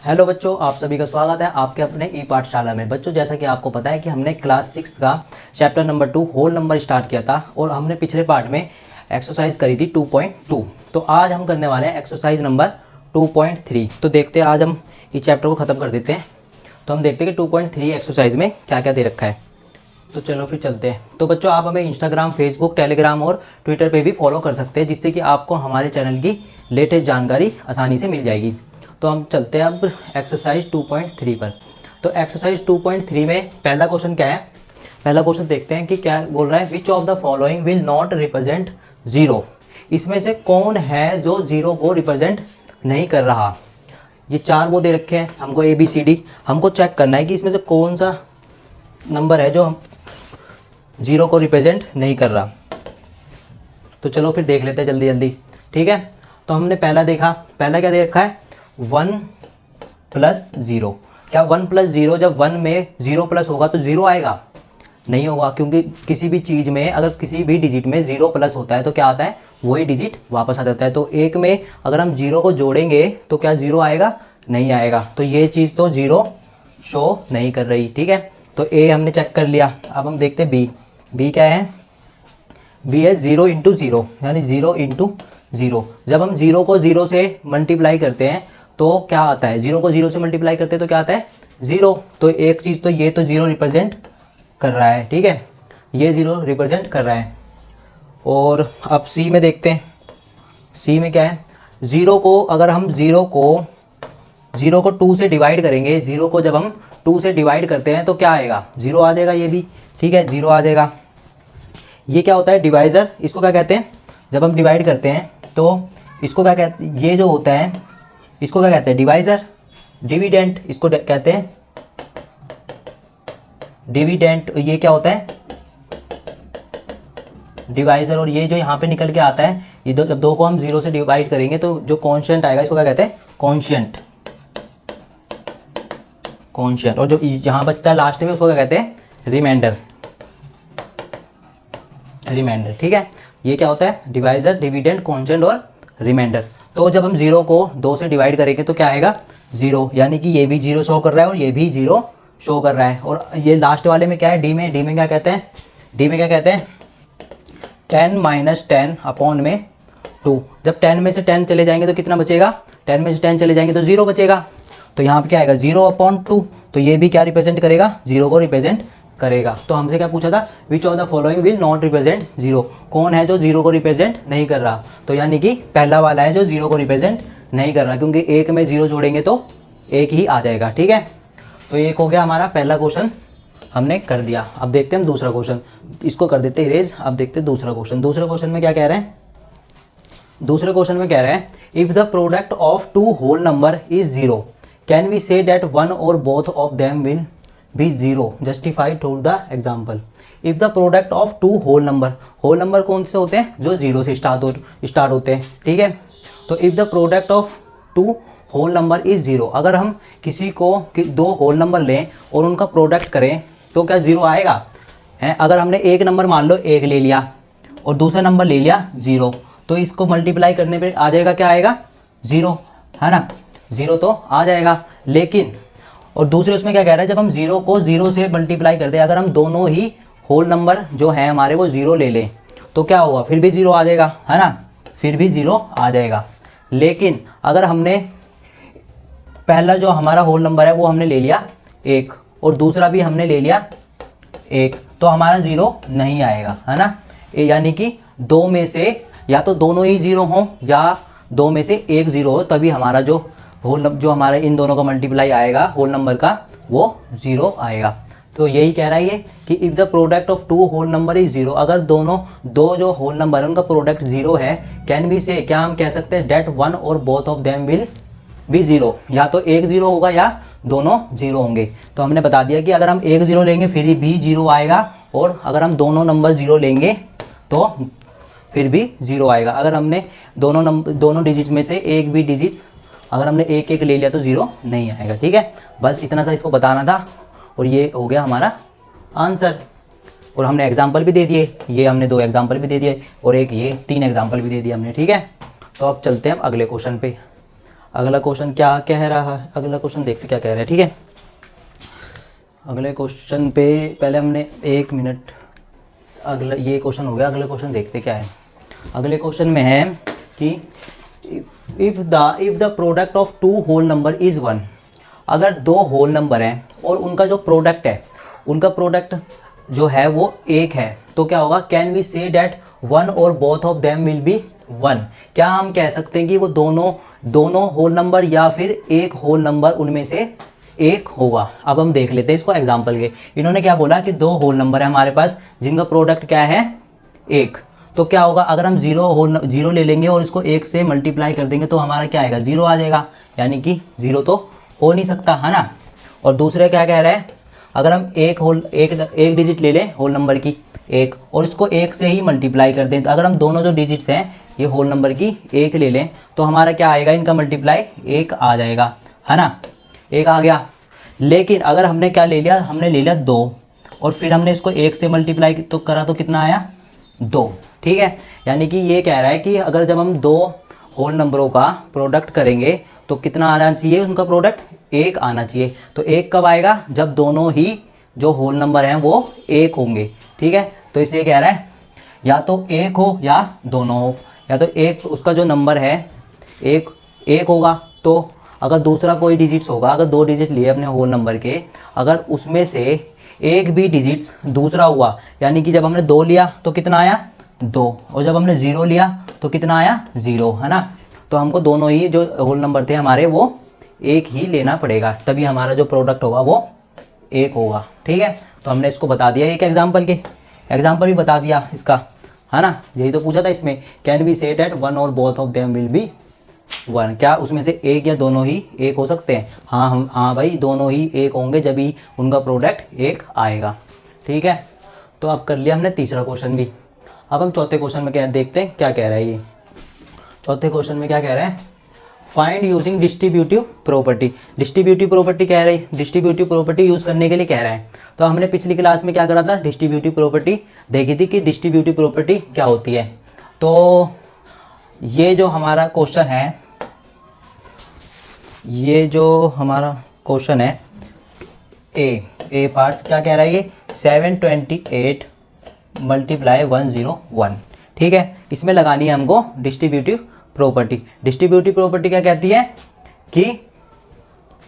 Hello बच्चों, आप सभी का स्वागत है आपके अपने ई पाठशाला में। बच्चों, जैसा कि आपको पता है कि हमने क्लास 6 का chapter number 2 whole number start किया था और हमने पिछले पार्ट में एक्सरसाइज करी थी 2.2। तो आज हम करने वाले हैं एक्सरसाइज नंबर 2.3। तो देखते हैं, आज हम इस चैप्टर को ख़त्म कर देते हैं। तो हम देखते हैं कि 2.3 एक्सरसाइज में क्या क्या दे रखा है। तो चलो फिर चलते हैं। तो बच्चों, आप हमें इंस्टाग्राम, फेसबुक, टेलीग्राम और ट्विटर पे भी फॉलो कर सकते हैं, जिससे कि आपको हमारे चैनल की लेटेस्ट जानकारी आसानी से मिल जाएगी। तो हम चलते हैं अब एक्सरसाइज 2.3 पर। तो एक्सरसाइज 2.3 में पहला क्वेश्चन क्या है। पहला क्वेश्चन देखते हैं कि क्या बोल रहा है। Which of the following will not represent zero. इसमें से कौन है जो जीरो को रिप्रेजेंट नहीं कर रहा। ये चार वो दे रखे हैं हमको, ABCD। हमको चेक करना है कि इसमें से कौन सा नंबर है जो जीरो को रिप्रेजेंट नहीं कर रहा। तो चलो फिर देख लेते हैं जल्दी जल्दी, ठीक है। तो हमने पहला देखा, पहला क्या दे रखा है 1 प्लस ज़ीरो। क्या 1 प्लस ज़ीरो, जब 1 में 0 प्लस होगा तो 0 आएगा? नहीं होगा, क्योंकि किसी भी चीज़ में अगर किसी भी डिजिट में 0 प्लस होता है तो क्या आता है, वही डिजिट वापस आ जाता है। तो एक में अगर हम 0 को जोड़ेंगे तो क्या 0 आएगा? नहीं आएगा। तो ये चीज़ तो 0 शो नहीं कर रही, ठीक है। तो A हमने चेक कर लिया। अब हम देखते हैं B क्या है। B है 0 इंटू ज़ीरो, यानी 0 इंटू ज़ीरो। जब हम 0 को 0 से मल्टीप्लाई करते हैं तो क्या आता है, 0 को 0 से मल्टीप्लाई करते हैं तो क्या आता है 0। तो एक चीज़ तो ये तो 0 रिप्रेजेंट कर रहा है, ठीक है, ये 0 रिप्रेजेंट कर रहा है। और अब C में देखते हैं। C में क्या है, 0 को अगर हम 0 को 2 से डिवाइड करेंगे, 0 को जब हम 2 से डिवाइड करते हैं तो क्या आएगा, 0 आ जाएगा। ये भी ठीक है, 0 आ जाएगा। ये क्या होता है, डिवाइज़र। इसको क्या कहते हैं, जब हम डिवाइड करते हैं तो इसको क्या कहते हैं, ये जो होता है इसको क्या कहते हैं, डिवाइज़र। डिविडेंट इसको कहते हैं, डिविडेंट। ये क्या होता है, डिवाइज़र। और ये जो यहाँ पे निकल के आता है, ये दो, जब 2 को हम 0 से डिवाइड करेंगे तो जो कॉन्स्टेंट आएगा इसको क्या कहते हैं, कॉन्स्टेंट। और जो यहाँ बचता है लास्ट में उसको क्या कहते हैं, रिमाइंडर। ठीक है। ये क्या होता है, डिवाइज़र, डिविडेंड, कॉन्स्टेंट और रिमाइंडर। तो जब हम 0 को 2 से डिवाइड करेंगे तो क्या आएगा, 0, यानी कि ये भी 0 शो कर रहा है और ये भी 0 शो कर रहा है। और ये लास्ट वाले में क्या है, डी में क्या कहते हैं, 10 माइनस 10 अपॉन में 2। जब 10 में से 10 चले जाएंगे तो कितना बचेगा, 10 में से 10 चले जाएंगे तो 0 बचेगा। तो यहाँ पे क्या आएगा, 0 अपॉन 2। तो ये भी क्या रिप्रेजेंट करेगा, 0 को रिप्रेजेंट करेगा। तो हमसे क्या पूछा था, which of the following will not represent zero. कौन है जो 0 को रिप्रेजेंट नहीं कर रहा। तो यानी कि पहला वाला है जो 0 को रिप्रेजेंट नहीं कर रहा, क्योंकि एक में 0 जोड़ेंगे तो एक ही आ जाएगा, ठीक है। तो एक हो गया हमारा पहला क्वेश्चन, हमने कर दिया। अब देखते हैं हम दूसरा क्वेश्चन, इसको कर देते इरेज। अब देखते हैं दूसरा क्वेश्चन। दूसरे क्वेश्चन में क्या कह रहे हैं, दूसरे क्वेश्चन में कह रहे हैं if the product of two whole number is 0 can we say that one or both of them will be 0, justify to the example. If the product of two whole number कौन से होते हैं, जो 0 से स्टार्ट होते हैं, ठीक है। तो if the product of two whole number is 0, अगर हम किसी को दो होल नंबर लें और उनका प्रोडक्ट करें तो क्या 0 आएगा है। अगर हमने एक नंबर मान लो 1 ले लिया और दूसरा नंबर ले लिया 0, तो इसको मल्टीप्लाई करने पे आ जाएगा, क्या आएगा, 0, है ना, 0 तो आ जाएगा। लेकिन और दूसरे उसमें क्या कह रहा है, जब हम 0 को 0 से मल्टीप्लाई करते हैं, अगर हम दोनों ही होल नंबर जो है हमारे वो 0 ले लें तो क्या होगा, फिर भी 0 आ जाएगा, है ना, फिर भी 0 आ जाएगा। लेकिन अगर हमने पहला जो हमारा होल नंबर है वो हमने ले लिया 1 और दूसरा भी हमने ले लिया 1, तो हमारा 0 नहीं आएगा, है ना। यानी कि दो में से या तो दोनों ही 0 हों या दो में से एक 0 हो, तभी हमारा जो हमारा इन दोनों का मल्टीप्लाई आएगा होल नंबर का, वो 0 आएगा। तो यही कह रहा है ये कि if the product of two whole number is 0, अगर दो जो होल नंबर है उनका प्रोडक्ट 0 है, कैन वी से, क्या हम कह सकते हैं, date one or both of them will be 0, या तो एक 0 होगा या दोनों 0 होंगे। तो हमने बता दिया कि अगर हम एक 0 लेंगे फिर भी 0 आएगा, और अगर हम दोनों नंबर 0 लेंगे तो फिर भी 0 आएगा। अगर हमने दोनों डिजिट्स में से एक भी डिजिट्स अगर हमने एक एक ले लिया तो 0 नहीं आएगा, ठीक है। बस इतना सा इसको बताना था और ये हो गया हमारा आंसर। और हमने एग्जाम्पल भी दे दिए, ये हमने 2 एग्जाम्पल भी दे दिए और एक ये 3 एग्जाम्पल भी दे दिए हमने, ठीक है। तो अब चलते हैं अगले क्वेश्चन पे। अगला क्वेश्चन क्या कह रहा है, अगला क्वेश्चन देखते क्या कह रहा है। ठीक है, अगले क्वेश्चन पे पहले हमने 1 मिनट, अगला ये क्वेश्चन हो गया, अगले क्वेश्चन देखते क्या है। अगले क्वेश्चन में है कि if the product of 2 whole number is 1, अगर 2 होल नंबर हैं और उनका जो प्रोडक्ट है, उनका प्रोडक्ट जो है वो 1 है, तो क्या होगा, कैन वी से डैट 1 और both of them will B 1। क्या हम कह सकते हैं कि वो दोनों होल नंबर या फिर एक होल नंबर उनमें से एक होगा। अब हम देख लेते हैं इसको एग्जाम्पल के। इन्होंने क्या बोला कि 2 होल नंबर है हमारे पास जिनका प्रोडक्ट क्या है 1, तो क्या होगा, अगर हम जीरो ले लेंगे और इसको 1 से मल्टीप्लाई कर देंगे तो हमारा क्या आएगा, 0 आ जाएगा, यानी कि 0 तो हो नहीं सकता है ना। और दूसरे क्या कह रहा है, अगर हम एक डिजिट ले लें होल नंबर की 1 और इसको 1 से ही मल्टीप्लाई कर दें, तो अगर हम दोनों जो डिजिट्स हैं ये होल नंबर की 1 ले लें तो हमारा क्या आएगा, इनका मल्टीप्लाई 1 आ जाएगा, है ना, 1 आ गया। लेकिन अगर हमने क्या ले लिया, हमने ले लिया 2 और फिर हमने इसको 1 से मल्टीप्लाई तो करा तो कितना आया, 2। ठीक है, यानी कि ये कह रहा है कि अगर जब हम 2 होल नंबरों का प्रोडक्ट करेंगे तो कितना आना चाहिए, उनका प्रोडक्ट 1 आना चाहिए। तो 1 कब आएगा, जब दोनों ही जो होल नंबर हैं वो 1 होंगे। ठीक है, तो इसलिए कह रहा है या तो 1 हो या दोनों हो, या तो एक उसका जो नंबर है 1 होगा, तो अगर दूसरा कोई डिजिट्स होगा, अगर 2 डिजिट लिए अपने होल नंबर के, अगर उसमें से एक भी डिजिट्स दूसरा हुआ, यानी कि जब हमने 2 लिया तो कितना आया 2, और जब हमने 0 लिया तो कितना आया 0, है ना। तो हमको दोनों ही जो होल नंबर थे हमारे वो 1 ही लेना पड़ेगा, तभी हमारा जो प्रोडक्ट होगा वो 1 होगा। ठीक है, तो हमने इसको बता दिया, एक एग्जाम्पल भी बता दिया इसका, है ना। यही तो पूछा था इसमें, कैन वी से दैट 1 और both of them will B 1, क्या उसमें से एक या दोनों ही 1 हो सकते हैं। हाँ भाई, दोनों ही 1 होंगे जब ही उनका प्रोडक्ट 1 आएगा। ठीक है, तो अब कर लिया हमने तीसरा क्वेश्चन भी। अब हम चौथे क्वेश्चन में क्या देखते हैं, क्या कह रहा है ये। चौथे क्वेश्चन में क्या कह रहा है, find using distributive property. Distributive property कह रही, डिस्ट्रीब्यूटिव प्रॉपर्टी यूज़ करने के लिए कह रहा है। तो हमने पिछली क्लास में क्या करा था, डिस्ट्रीब्यूटिव प्रॉपर्टी देखी थी कि डिस्ट्रीब्यूटिव प्रॉपर्टी क्या होती है। तो ये जो हमारा क्वेश्चन है, ये जो हमारा क्वेश्चन है ए पार्ट क्या कह रहा है, ये 728 मल्टीप्लाई 101। ठीक है, इसमें लगानी है हमको डिस्ट्रीब्यूटिव प्रॉपर्टी। डिस्ट्रीब्यूटिव प्रॉपर्टी क्या कहती है कि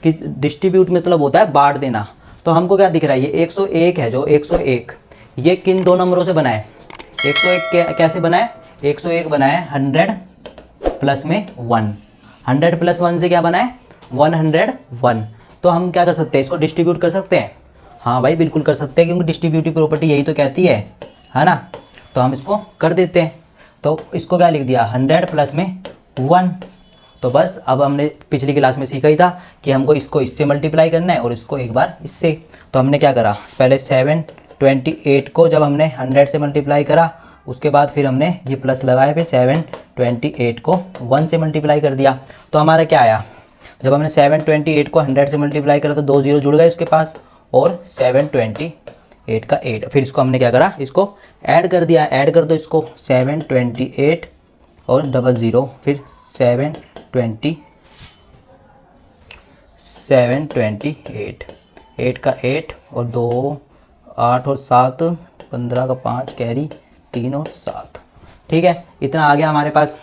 डिस्ट्रीब्यूट मतलब होता है बांट देना। तो हमको क्या दिख रहा है, ये 101 है, जो 101 ये किन 2 नंबरों से बना है, 101 कैसे बना है, 101 बना है 100 प्लस में 1, 100 प्लस 1 से क्या बना है 101। तो हम क्या कर सकते हैं, इसको डिस्ट्रीब्यूट कर सकते हैं। हाँ भाई बिल्कुल कर सकते हैं, क्योंकि डिस्ट्रीब्यूटिव प्रॉपर्टी यही तो कहती है ना। तो हम इसको कर देते हैं। तो इसको क्या लिख दिया 100 प्लस में 1। तो बस अब हमने पिछली क्लास में सीखा ही था कि हमको इसको इससे मल्टीप्लाई करना है और इसको एक बार इससे। तो हमने क्या करा, पहले 728 को जब हमने 100 से मल्टीप्लाई करा, उसके बाद फिर हमने ये प्लस लगाया, फिर 728 को 1 से मल्टीप्लाई कर दिया। तो हमारा क्या आया, जब हमने 728 को 100 से मल्टीप्लाई करा तो 2 0 जुड़ गए उसके पास, और 728 का 8। फिर इसको हमने क्या करा, इसको ऐड कर दिया, ऐड कर दो इसको 728 और 00, फिर 728 8 का 8 और 2 8 और 7 15 का 5 कैरी 3 और 7। ठीक है, इतना आ गया हमारे पास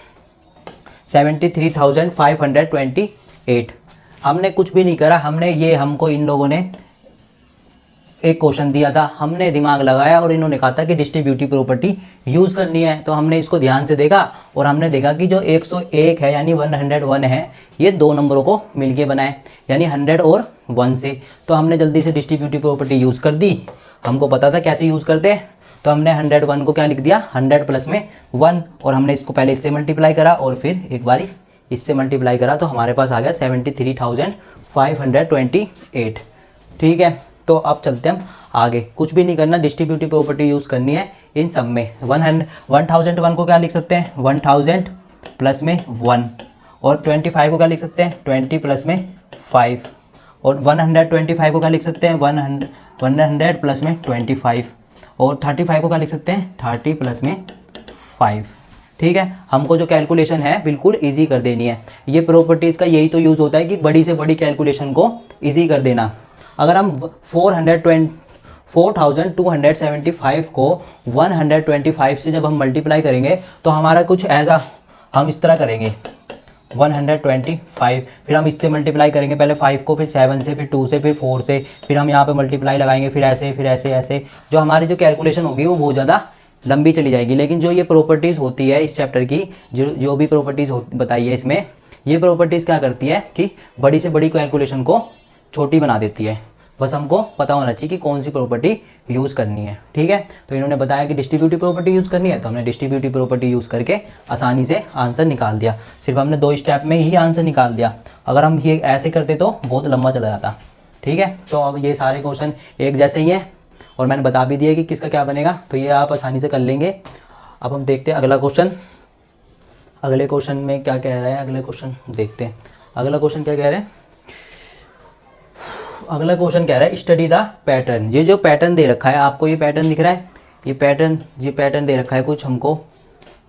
73,528। हमने कुछ भी नहीं करा, हमको इन लोगों ने एक क्वेश्चन दिया था, हमने दिमाग लगाया और इन्होंने कहा था कि डिस्ट्रीब्यूटिव प्रॉपर्टी यूज़ करनी है। तो हमने इसको ध्यान से देखा और हमने देखा कि जो 101 है यानी 101 है, ये 2 नंबरों को मिलके बना है, यानी 100 और 1 से। तो हमने जल्दी से डिस्ट्रीब्यूटिव प्रॉपर्टी यूज़ कर दी, हमको पता था कैसे यूज़ करते हैं। तो हमने 101 को क्या लिख दिया 100 प्लस में 1, और हमने इसको पहले इससे मल्टीप्लाई करा और फिर एक बारी इससे मल्टीप्लाई करा, तो हमारे पास आ गया 73,528। ठीक है, तो अब चलते हैं हम आगे। कुछ भी नहीं करना, डिस्ट्रीब्यूटिव प्रॉपर्टी यूज़ करनी है इन सब में। 1001 को क्या लिख सकते हैं 1000 प्लस में 1, और 25 को क्या लिख सकते हैं 20 प्लस में 5, और 125 को क्या लिख सकते हैं 100 प्लस में 25, और 35 को क्या लिख सकते हैं 30 प्लस में 5। ठीक है, हमको जो कैलकुलेशन है बिल्कुल इजी कर देनी है। ये प्रॉपर्टीज़ का यही तो यूज़ होता है कि बड़ी से बड़ी कैलकुलेशन को इजी कर देना। अगर हम 4275 को 125 से जब हम मल्टीप्लाई करेंगे तो हमारा कुछ ऐसा हम इस तरह करेंगे 125, फिर हम इससे मल्टीप्लाई करेंगे, पहले 5 को, फिर 7 से, फिर 2 से, फिर 4 से, फिर हम यहाँ पे मल्टीप्लाई लगाएंगे, फिर ऐसे, फिर ऐसे ऐसे। जो हमारी जो कैलकुलेशन होगी वो बहुत ज़्यादा लंबी चली जाएगी। लेकिन जो ये प्रॉपर्टीज़ होती है इस चैप्टर की, जो भी प्रॉपर्टीज़ बताई है इसमें, ये प्रॉपर्टीज़ क्या करती है कि बड़ी से बड़ी कैलकुलेशन को छोटी बना देती है। बस हमको पता होना चाहिए कि कौन सी प्रॉपर्टी यूज़ करनी है। ठीक है, तो इन्होंने बताया कि डिस्ट्रीब्यूटिव प्रॉपर्टी यूज़ करनी है, तो हमने डिस्ट्रीब्यूटिव प्रॉपर्टी यूज़ करके आसानी से आंसर निकाल दिया। सिर्फ हमने 2 स्टेप में ही आंसर निकाल दिया। अगर हम ये ऐसे करते तो बहुत लंबा चला जाता। ठीक है, तो अब ये सारे क्वेश्चन एक जैसे ही हैं और मैंने बता भी दिया कि किसका क्या बनेगा, तो ये आप आसानी से कर लेंगे। अब हम देखते हैं अगला क्वेश्चन। अगले क्वेश्चन में क्या कह रहा है, अगले क्वेश्चन देखते हैं। अगला क्वेश्चन क्या कह रहे हैं, अगला क्वेश्चन कह रहा है स्टडी द पैटर्न। ये जो पैटर्न दे रखा है आपको, ये पैटर्न दिख रहा है, ये पैटर्न दे रखा है कुछ हमको,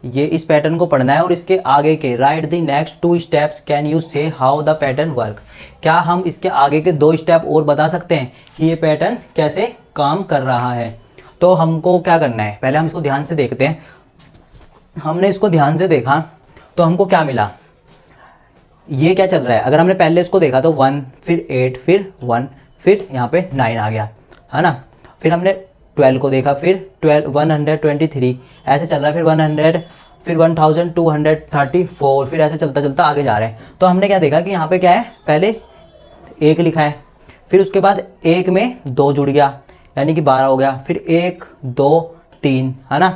ये इस पैटर्न को पढ़ना है और इसके आगे के right the next 2 steps, can you से हाउ द पैटर्न वर्क। क्या हम इसके आगे के 2 स्टेप और बता सकते हैं कि ये पैटर्न कैसे काम कर रहा है। तो हमको क्या करना है, पहले हम इसको ध्यान से देखते हैं। हमने इसको ध्यान से देखा तो हमको क्या मिला, ये क्या चल रहा है। अगर हमने पहले इसको देखा तो 1, फिर 8, फिर 1, फिर यहाँ पे 9 आ गया, है ना। फिर हमने 12 को देखा, फिर 123 ऐसे चल रहा है, फिर 100, फिर 1234, फिर ऐसे चलता चलता आगे जा रहा है। तो हमने क्या देखा कि यहाँ पे क्या है, पहले 1 लिखा है, फिर उसके बाद 1 में 2 जुड़ गया यानी कि 12 हो गया, फिर 1 2 3, है ना,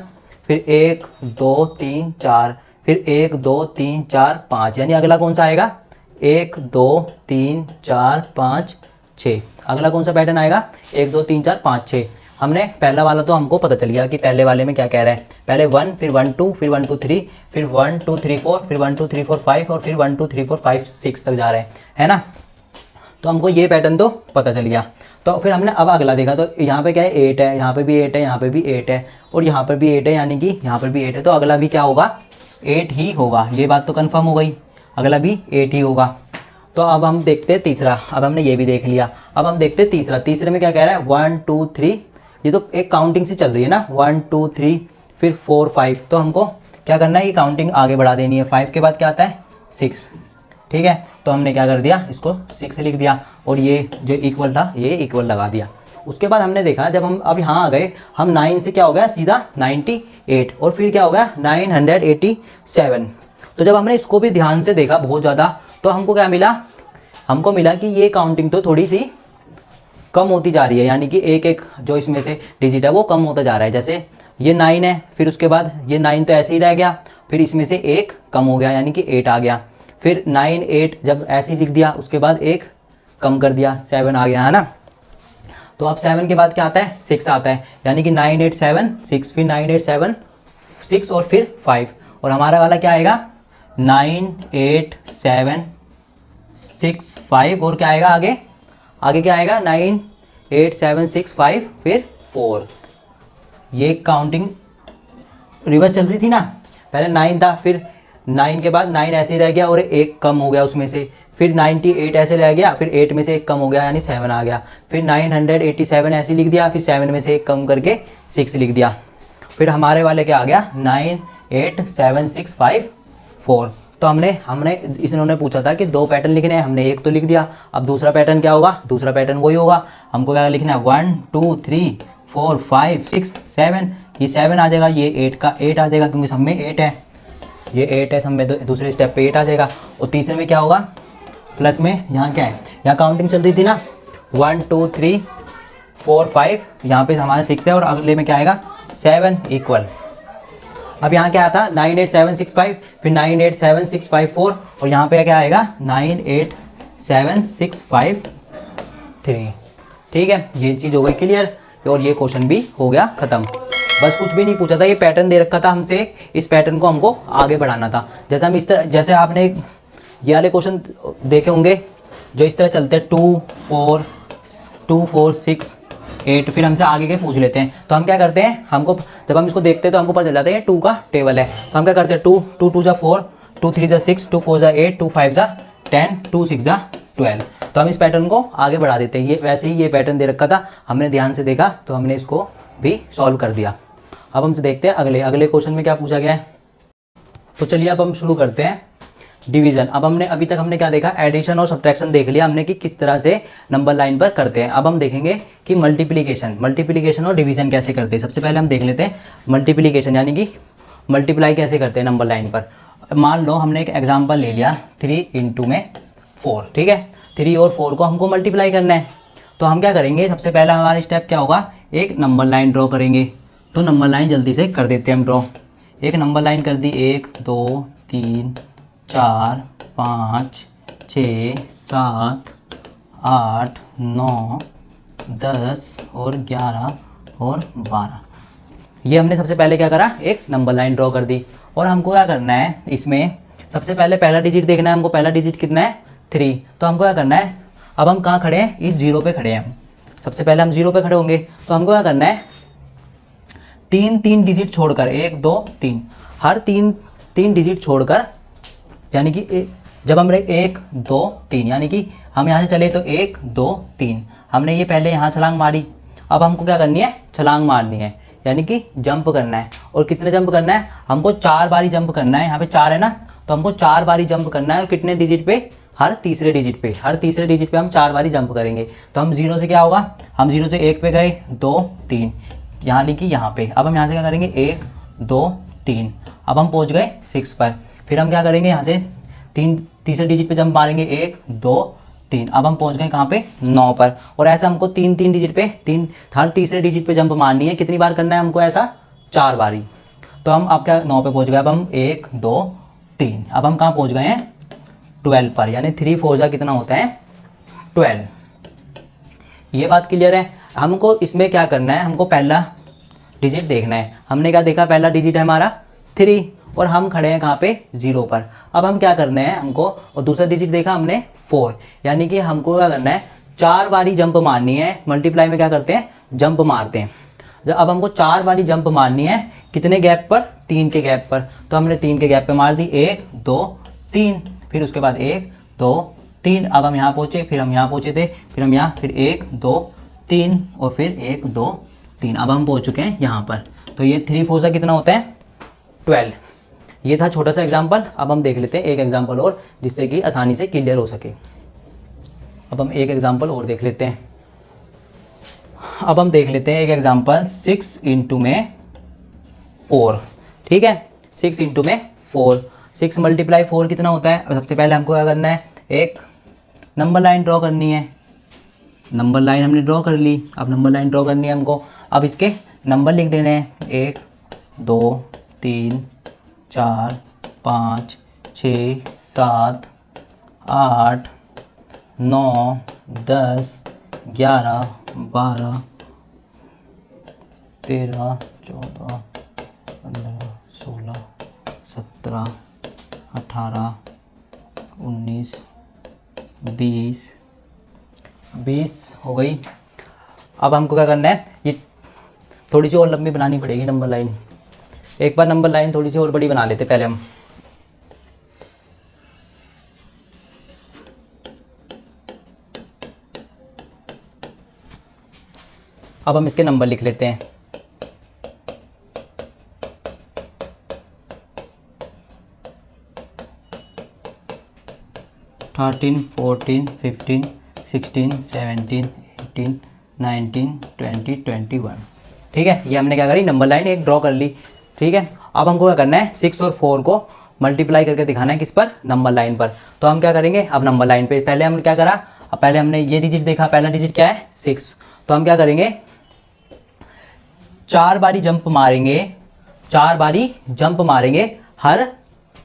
फिर 1 2 3 4, फिर 1 2 3 4 5, यानी अगला कौन सा आएगा, 1 2 3 4 5 6। अगला कौन सा पैटर्न आएगा, 1 2 3 4 5 6। हमने पहला वाला तो हमको पता चल गया कि पहले वाले में क्या कह रहा है। पहले 1, फिर 1 2, फिर 1 2 3, फिर 1 2 3 4, फिर 1 2 3 4 5 और फिर 1 2 3 4 5 6 तक जा रहे हैं, है ना। तो हमको ये पैटर्न तो पता चल गया। तो फिर हमने अब अगला देखा, तो यहाँ पे क्या है, 8 है, यहाँ पे भी 8 है, यहाँ पे भी 8 है और यहाँ पर भी 8 है, यानी कि यहाँ पर भी 8 है। तो अगला भी क्या होगा, 8 ही होगा। ये बात तो कंफर्म हो गई, अगला भी 8 ही होगा। तो अब हम देखते हैं तीसरा। अब हमने ये भी देख लिया, अब हम देखते हैं तीसरा। तीसरे में क्या कह रहा है, 1 2 3, ये तो एक काउंटिंग से चल रही है ना, 1 2 3 फिर 4 5। तो हमको क्या करना है, ये काउंटिंग आगे बढ़ा देनी है। 5 के बाद क्या आता है, 6। ठीक है, तो हमने क्या कर दिया, इसको 6 लिख दिया और ये जो इक्वल था ये इक्वल लगा दिया। उसके बाद हमने देखा, जब हम अब यहाँ आ गए, हम 9 से क्या हो गया सीधा 98 और फिर क्या हो गया 987। तो जब हमने इसको भी ध्यान से देखा बहुत ज़्यादा, तो हमको क्या मिला, हमको मिला कि ये काउंटिंग तो थोड़ी सी कम होती जा रही है, यानी कि एक एक जो इसमें से डिजिट है वो कम होता जा रहा है। जैसे ये 9 है, फिर उसके बाद ये 9 तो ऐसे ही रह गया, फिर इसमें से 1 कम हो गया यानी कि 8 आ गया, फिर 9 8 जब ऐसे ही लिख दिया, उसके बाद 1 कम कर दिया, 7 आ गया, है ना। तो अब 7 के बाद क्या आता है, 6 आता है, यानी कि 9 8 7 6, फिर 9 8 7 6 और फिर 5। और हमारा वाला क्या आएगा, 9 8 7 6 5 और क्या आएगा आगे, आगे क्या आएगा 9 8 7 6 5 फिर 4। ये काउंटिंग रिवर्स चल रही थी ना, पहले 9 था, फिर 9 के बाद 9 ऐसे ही रह गया और 1 कम हो गया उसमें से, फिर 98 ऐसे रह गया, फिर 8 में से 1 कम हो गया यानी 7 आ गया, फिर 987 ऐसे लिख दिया, फिर 7 में से 1 कम करके 6 लिख दिया। फिर हमारे वाले क्या आ गया 9 8 7 6 5 4। तो हमने इन्होंने पूछा था कि 2 पैटर्न लिखने हैं, हमने 1 तो लिख दिया। अब दूसरा पैटर्न क्या होगा, दूसरा पैटर्न वही होगा, हमको क्या लिखना है 1 2 3 4 5 6 7। ये 7 आ जाएगा, ये 8 का 8 आ जाएगा क्योंकि सब में 8 है, ये 8 है सब में, तो दूसरे स्टेप पे 8 आ जाएगा। और तीसरे में क्या होगा, प्लस में यहाँ क्या है, यहाँ काउंटिंग चल रही थी ना 1 2 3 4 5, यहाँ पे हमारा 6 है और अगले में क्या आएगा 7 इक्वल। अब यहाँ क्या आता 9 8 7 6 5, फिर 9 8 7 6 5 4 और यहाँ पे क्या आएगा 9 8 7 6 5 3। ठीक है, ये चीज़ हो गई क्लियर और ये क्वेश्चन भी हो गया ख़त्म। बस कुछ भी नहीं पूछा था, ये पैटर्न दे रखा था हमसे, इस पैटर्न को हमको आगे बढ़ाना था। जैसे हम इस तरह, जैसे आपने ये वाले क्वेश्चन देखे होंगे जो इस तरह चलते हैं 2 4 6 8, फिर हमसे आगे के पूछ लेते हैं। तो हम क्या करते हैं, हमको जब हम इसको देखते हैं तो हमको पता चल जाता है ये 2 का टेबल है। तो हम क्या करते हैं 2 2 2 जा 4, 2 3 जा 6, 2 4 जा 8, 2 5 जा 10, 2 6 जा 12। तो हम इस पैटर्न को आगे बढ़ा देते हैं। ये वैसे ही ये पैटर्न दे रखा था, हमने ध्यान से देखा तो हमने इसको भी सॉल्व कर दिया। अब हमसे देखते हैं अगले क्वेश्चन में क्या पूछा गया है। तो चलिए अब हम शुरू करते हैं डिवीजन। अब अभी तक हमने क्या देखा, एडिशन और सब्ट्रैक्शन देख लिया हमने कि किस तरह से नंबर लाइन पर करते हैं। अब हम देखेंगे कि मल्टीप्लिकेशन और डिवीजन कैसे करते हैं। सबसे पहले हम देख लेते हैं मल्टीप्लिकेशन, यानी कि मल्टीप्लाई कैसे करते हैं नंबर लाइन पर। मान लो हमने एक एग्जाम्पल ले लिया 3 × में 4, ठीक है। 3 और 4 को हमको मल्टीप्लाई करना है। तो हम क्या करेंगे, सबसे पहला हमारा स्टेप क्या होगा, एक नंबर लाइन ड्रॉ करेंगे। तो नंबर लाइन जल्दी से कर देते हैं हम ड्रॉ। एक नंबर लाइन कर दी, 1 2 3 4 5 6 7 8 9 10 और 11 और 12। ये हमने सबसे पहले क्या करा, एक नंबर लाइन ड्रॉ कर दी। और हमको क्या करना है, इसमें सबसे पहले पहला डिजिट देखना है हमको। पहला डिजिट कितना है, 3। तो हमको क्या करना है, अब हम कहाँ खड़े हैं, इस 0 पे खड़े हैं हम। सबसे पहले हम 0 पे खड़े होंगे। तो हमको क्या करना है, 3 डिजिट छोड़कर, 1 2 3, हर 3 डिजिट छोड़कर, यानी कि जब हमने 1 2 3, यानी कि हम यहाँ से चले तो 1 2 3, हमने ये पहले यहाँ छलांग मारी। अब हमको क्या करनी है, छलांग मारनी है, यानी कि जंप करना है। और कितने जंप करना है, हमको 4 बारी जंप करना है। यहाँ पे 4 है ना, तो हमको 4 बारी जंप करना है। और कितने डिजिट पे, हर तीसरे डिजिट पे हम 4 बारी जंप करेंगे। तो हम 0 से क्या होगा, हम 0 से 1 पे गए, 2 3, यहाँ लिखी यहाँ पे। अब हम यहाँ से क्या करेंगे, 1 2 3, अब हम पहुँच गए 6 पर। फिर हम क्या करेंगे, यहाँ से तीसरे डिजिट पे जंप मारेंगे, 1 2 3, अब हम पहुँच गए कहाँ पे, 9 पर। और ऐसा हमको 3 डिजिट पे, हर तीसरे डिजिट पे जंप मारनी है। कितनी बार करना है हमको ऐसा, 4 बारी। तो हम अब क्या 9 पे पहुँच गए। अब हम 1 2 3, अब हम कहाँ पहुँच गए हैं, 12 पर, यानी 3 4 जा कितना होता है, 12। ये बात क्लियर है। हमको इसमें क्या करना है, हमको पहला डिजिट देखना है। हमने क्या देखा, पहला डिजिट है हमारा 3 और हम खड़े हैं कहाँ पे, 0 पर। अब हम क्या करना है हमको, और दूसरा डिजिट देखा हमने 4, यानी कि हमको क्या करना है, 4 बारी जंप मारनी है। मल्टीप्लाई में क्या करते हैं, जंप मारते हैं। अब हमको 4 बारी जंप मारनी है, कितने गैप पर, 3 के गैप पर। तो हमने 3 के गैप पे मार दी, 1 2 3, फिर उसके बाद 1 2 3, अब हम यहाँ पहुँचे, फिर हम यहाँ पहुँचे थे, फिर हम यहाँ, फिर 1 2 3 और फिर 1 2 3, अब हम पहुँच चुके हैं यहाँ पर। तो ये 3 4 सा कितना होता है, 12। ये था छोटा सा एग्जाम्पल। अब हम देख लेते हैं एक एग्जाम्पल और, जिससे कि आसानी से क्लियर हो सके। अब हम एक एग्जाम्पल और देख लेते हैं। अब हम देख लेते हैं एक एग्जाम्पल 6 × में 4, ठीक है। 6 × में 4, 6 × 4 कितना होता है। सबसे पहले हमको क्या करना है, एक नंबर लाइन ड्रॉ करनी है। नंबर लाइन हमने ड्रॉ कर ली। अब नंबर लाइन ड्रॉ करनी है हमको, अब इसके नंबर लिख देने हैं, 1 2 3 4 5 6 7 8 9 10 11 12 13 14 15 16 17 18 19 20 हो गई। अब हमको क्या करना है, ये थोड़ी सी और लंबी बनानी पड़ेगी नंबर लाइन। एक बार नंबर लाइन थोड़ी सी और बड़ी बना लेते पहले हम। अब हम इसके नंबर लिख लेते हैं। थर्टीन 14 15 16 17 18 19 20 21, ठीक है। ये हमने क्या करी, नंबर लाइन एक ड्रॉ कर ली, ठीक है। अब हमको क्या करना है, 6 और 4 को मल्टीप्लाई करके दिखाना है किस पर, नंबर लाइन पर। तो हम क्या करेंगे, अब नंबर लाइन पे पहले हमने क्या करा, अब पहले हमने ये डिजिट देखा, पहला डिजिट क्या है 6। तो हम क्या करेंगे, 4 बारी जंप मारेंगे, 4 बारी जंप मारेंगे हर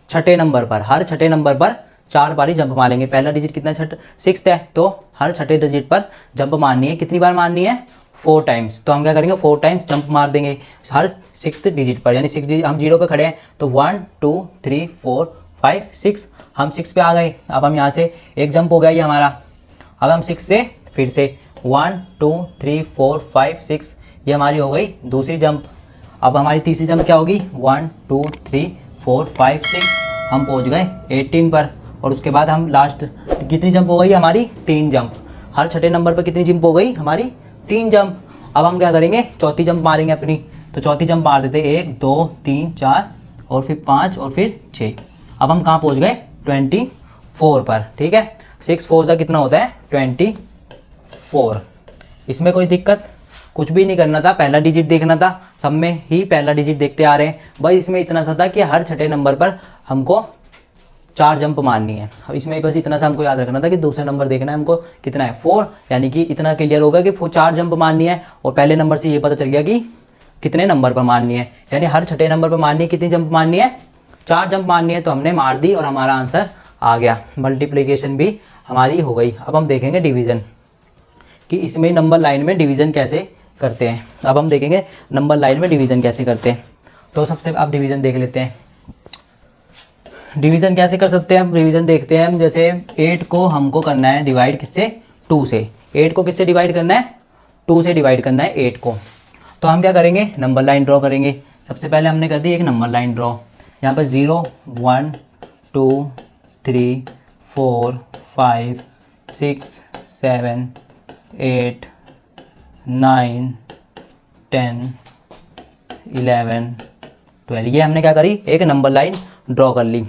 छठे नंबर पर, 4 बारी जंप मारेंगे। पहला डिजिट कितना, 6 है, तो हर छठे डिजिट पर जंप मारनी है। कितनी बार मारनी है, 4 टाइम्स। तो हम क्या करेंगे, 4 टाइम्स जंप मार देंगे हर 6th डिजिट पर, यानी 6 डिजिट, हम 0 पे खड़े हैं तो 1 2 3 4 5 6, हम 6 पे आ गए। अब हम यहाँ से एक जंप हो गया ये हमारा। अब हम 6 से फिर से 1 2 3 4 5 6, ये हमारी हो गई दूसरी जंप। अब हमारी तीसरी जंप क्या होगी, 1 2 3 4 5 6, हम पहुंच गए 18 पर। और उसके बाद हम लास्ट कितनी जंप हो गई हमारी, 3 जंप। हर छठे नंबर पर कितनी जंप हो गई हमारी, 3 जंप। अब हम क्या करेंगे, चौथी जंप मारेंगे अपनी। तो चौथी जंप मार देते, 1 2 3 4 और फिर 5 और फिर 6। अब हम कहाँ पहुँच गए, 24 पर। ठीक है, 6 4 का कितना होता है, 24। इसमें कोई दिक्कत कुछ भी नहीं करना था, पहला डिजिट देखना था। सब में ही पहला डिजिट देखते आ रहे हैं। बस इसमें इतना सा था कि हर छठे नंबर पर हमको 4 जंप मारनी है। इसमें बस इतना सा हमको याद रखना था कि दूसरा नंबर देखना है हमको कितना है, 4। यानी कि इतना क्लियर होगा कि 4 जंप मारनी है। और पहले नंबर से ये पता चल गया कि कितने नंबर पर मारनी है, यानी हर छठे नंबर पर मारनी है। कितनी जंप मारनी है, 4 जंप मारनी है। तो हमने मार दी और हमारा आंसर आ गया। मल्टीप्लिकेशन भी हमारी हो गई। अब हम देखेंगे डिवीज़न, कि इसमें नंबर लाइन में डिवीज़न कैसे करते हैं। अब हम देखेंगे नंबर लाइन में डिवीज़न कैसे करते हैं। तो सबसे अब डिवीज़न देख लेते हैं। डिवीज़न कैसे कर सकते हैं, हम डिवीज़न देखते हैं। हम जैसे 8 को हमको करना है डिवाइड किससे, 2 से। 8 को किससे डिवाइड करना है, 2 से डिवाइड करना है 8 को। तो हम क्या करेंगे, नंबर लाइन ड्रॉ करेंगे। सबसे पहले हमने कर दी एक नंबर लाइन ड्रॉ। यहाँ पर 0 1 2 3 4 5 6 7 8 9 10 11 12, ये हमने क्या करी, एक नंबर लाइन ड्रॉ कर ली।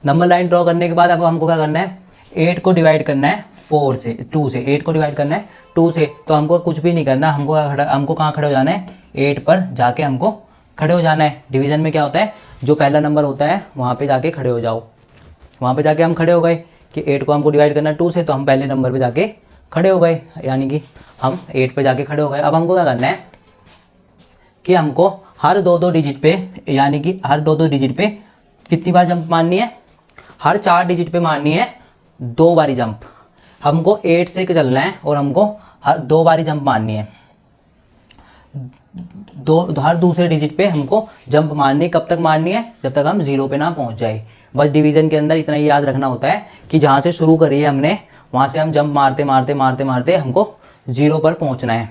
नंबर लाइन ड्रॉ करने के बाद अब हमको क्या करना है, 8 को डिवाइड करना है 4 से, 2 से। 8 को डिवाइड करना है 2 से। तो हमको कुछ भी नहीं करना, हमको कहाँ खड़े हो जाना है, 8 पर जाके हमको खड़े हो जाना है। डिवीज़न में क्या होता है, जो पहला नंबर होता है वहाँ पे जाके खड़े हो जाओ। वहाँ पे जाके हम खड़े हो गए कि 8 को हमको डिवाइड करना है 2 से, तो हम पहले नंबर पे जाके खड़े हो गए, यानी कि हम 8 पे जाके खड़े हो गए। अब हमको क्या करना है कि हमको हर 2-2 डिजिट पे, यानी कि हर 2-2 डिजिट पे कितनी बार जंप मारनी है, हर 4 डिजिट पे मारनी है 2 बारी जंप। हमको 8 से चलना है और हमको हर 2 बारी जंप मारनी है। हर दूसरे डिजिट पे हमको जंप मारनी है। कब तक मारनी है, जब तक हम 0 पे ना पहुंच जाए। बस डिवीज़न के अंदर इतना ही याद रखना होता है कि जहाँ से शुरू करी है हमने, वहाँ से हम जंप मारते मारते मारते मारते हमको 0 पर पहुँचना है।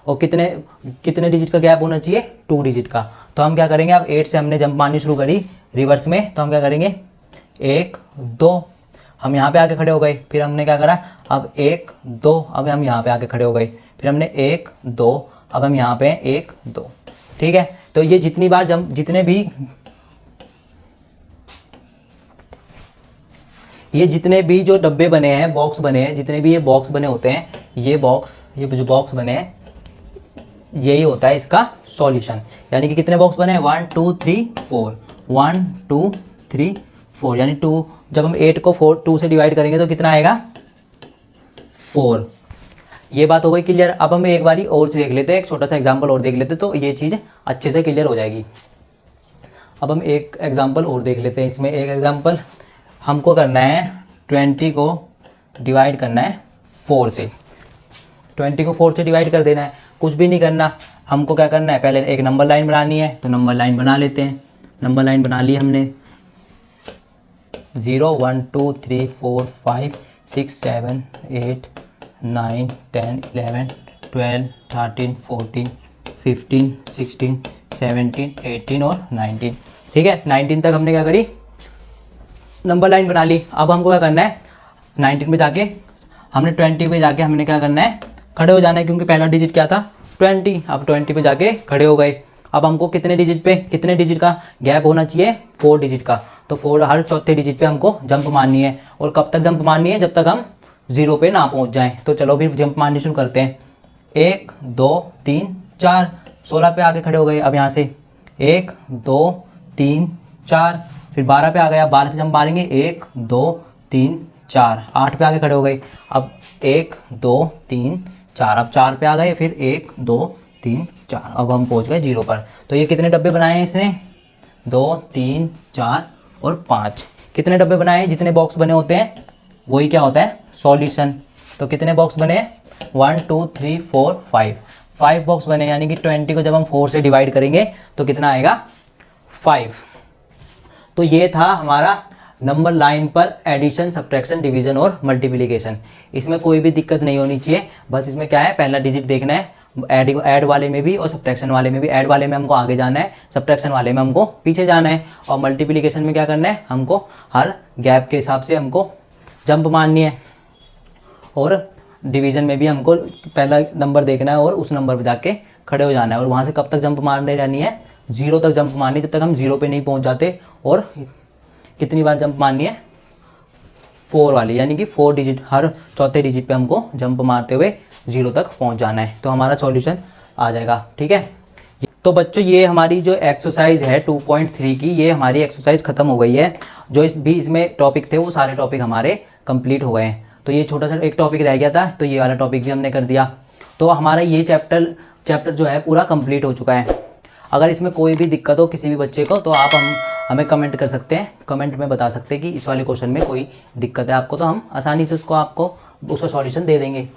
और कितने डिजिट का गैप होना चाहिए, 2 डिजिट का। तो हम क्या करेंगे, अब 8 से हमने जंप मारनी शुरू करी रिवर्स में, तो हम क्या करेंगे, 1 2, हम यहाँ पे आके खड़े हो गए। फिर हमने क्या करा, अब 1 2, अब हम यहाँ पे आके खड़े हो गए। फिर हमने 1 2, अब हम यहाँ पे 1 2। ठीक है, तो ये जितनी बार जंप, जितने भी जो डब्बे बने हैं, बॉक्स बने हैं, जितने भी ये बॉक्स बने होते हैं, ये जो बॉक्स बने हैं, यही होता है इसका सॉल्यूशन। यानी कि कितने बॉक्स बने हैं, 1 2 3 4, 1 2 3 4, यानी 2। जब हम 8 को 2 से डिवाइड करेंगे तो कितना आएगा, 4। ये बात हो गई क्लियर। अब हम एक बारी और देख लेते हैं, एक छोटा सा एग्जाम्पल और देख लेते हैं, तो ये चीज़ अच्छे से क्लियर हो जाएगी। अब हम एक एग्जाम्पल और देख लेते हैं। इसमें एक एग्जाम्पल हमको करना है, 20 को डिवाइड करना है 4 से। 20 को 4 से डिवाइड कर देना है, कुछ भी नहीं करना। हमको क्या करना है, पहले एक नंबर लाइन बनानी है, तो नंबर लाइन बना लेते हैं। नंबर लाइन बना ली हमने, 0 1 2 3 4 5 6 7 8 9 10 11 12 13 14 15 16 17 18 और 19। ठीक है, 19 तक हमने क्या करी, नंबर लाइन बना ली। अब हमको क्या करना है, 19 पे जाके हमने 20 पे जाके हमने क्या करना है, खड़े हो जाना है, क्योंकि पहला डिजिट क्या था, 20। अब 20 पे जाके खड़े हो गए। अब हमको कितने डिजिट का गैप होना चाहिए, 4 डिजिट का। तो 4, हर चौथे डिजिट पे हमको जंप मारनी है। और कब तक जंप मारनी है, जब तक हम 0 पे ना पहुंच जाएं। तो चलो फिर जंप मारनी शुरू करते हैं। 1 2 3 4, 16 पे आके खड़े हो गए। अब यहाँ से 1 2 3 4, फिर 12 पे आ गया, 12 से जंप मारेंगे, 1 2 3 4, 8 पे आके खड़े हो गए। अब 1 2 3 4, अब 4 पे आ गए, फिर 1 2 3 4, अब हम पहुंच गए 0 पर। तो ये कितने डब्बे बनाए हैं इसने, 2 3 4 और 5। कितने डब्बे बनाए हैं, जितने बॉक्स बने होते हैं वही क्या होता है, सॉल्यूशन। तो कितने बॉक्स बने, 1 2 3 4 5 बॉक्स बने। यानी कि 20 को जब हम 4 से डिवाइड करेंगे तो कितना आएगा, 5। तो ये था हमारा नंबर लाइन पर एडिशन, सब्ट्रैक्शन, डिवीजन और मल्टीप्लिकेशन, इसमें कोई भी दिक्कत नहीं होनी चाहिए। बस इसमें क्या है, पहला डिजिट देखना है, ऐड वाले में भी और सब्ट्रैक्शन वाले में भी। ऐड वाले में हमको आगे जाना है, सब्ट्रैक्शन वाले में हमको पीछे जाना है। और मल्टीप्लिकेशन में क्या करना है, हमको हर गैप के हिसाब से हमको जंप मारनी है। और डिवीजन में भी हमको पहला नंबर देखना है और उस नंबर पर जाके खड़े हो जाना है। और वहाँ से कब तक जंप मारने रहनी है, 0 तक जंप मारनी, जब तक हम 0 पे नहीं पहुँच जाते। और कितनी बार जंप मारनी है, 4 वाली, यानी कि 4 डिजिट, हर चौथे डिजिट पे हमको जंप मारते हुए 0 तक पहुंच जाना है। तो हमारा सॉल्यूशन आ जाएगा। ठीक है, तो बच्चों ये हमारी जो एक्सरसाइज है 2.3 की, ये हमारी एक्सरसाइज खत्म हो गई है। जो इसमें टॉपिक थे वो सारे टॉपिक हमारे कंप्लीट हो गए हैं। तो ये छोटा सा एक टॉपिक रह गया था, तो ये वाला टॉपिक भी हमने कर दिया। तो हमारा ये चैप्टर जो है पूरा कंप्लीट हो चुका है। अगर इसमें कोई भी दिक्कत हो किसी भी बच्चे को, तो आप हमें कमेंट कर सकते हैं, कमेंट में बता सकते हैं कि इस वाले क्वेश्चन में कोई दिक्कत है आपको, तो हम आसानी से उसका सॉल्यूशन दे देंगे।